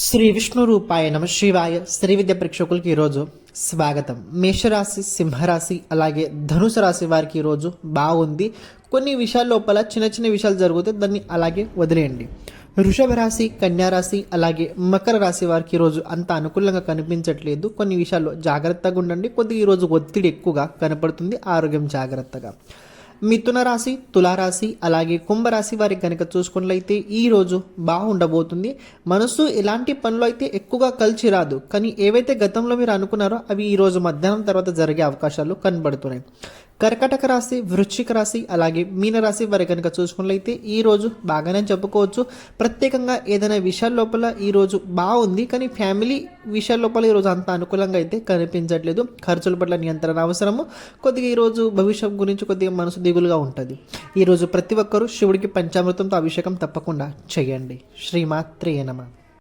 శ్రీ విష్ణు రూపాయ నమ శివాయ. శ్రీ విద్య ప్రేక్షకులకి ఈరోజు స్వాగతం. మేషరాశి, సింహరాశి అలాగే ధనుసు రాశి వారికి ఈరోజు బాగుంది. కొన్ని విషయాల లోపల చిన్న చిన్న విషయాలు జరిగితే దాన్ని అలాగే వదిలేయండి. వృషభ రాశి, కన్యా రాశి అలాగే మకర రాశి వారికి ఈరోజు అంత అనుకూలంగా కనిపించట్లేదు. కొన్ని విషయాల్లో జాగ్రత్తగా ఉండండి. కొద్దిగా ఈరోజు ఒత్తిడి ఎక్కువగా కనపడుతుంది. ఆరోగ్యం జాగ్రత్తగా. మిథున రాశి, తులారాశి అలాగే కుంభరాశి వారికి కనుక చూసుకున్నట్లయితే ఈరోజు బాగుండబోతుంది. మనసు ఎలాంటి పనులు అయితే ఎక్కువగా కలిసి రాదు, కానీ ఏవైతే గతంలో మీరు అనుకున్నారో అవి ఈరోజు మధ్యాహ్నం తర్వాత జరిగే అవకాశాలు కనబడుతున్నాయి. కర్కటక రాశి, వృశ్చిక రాశి అలాగే మీనరాశి వారి కనుక చూసుకున్నట్లయితే ఈరోజు బాగానే చెప్పుకోవచ్చు. ప్రత్యేకంగా ఏదైనా విషయాల లోపల ఈరోజు బాగుంది, కానీ ఫ్యామిలీ విషయాల లోపల ఈరోజు అంత అనుకూలంగా అయితే కనిపించట్లేదు. ఖర్చుల పట్ల నియంత్రణ అవసరము. కొద్దిగా ఈరోజు భవిష్యత్తు గురించి కొద్దిగా మనసు దిగులుగా ఉంటుంది. ఈరోజు ప్రతి ఒక్కరూ శివుడికి పంచామృతంతో అభిషేకం తప్పకుండా చేయండి. శ్రీమాత్రే నమః.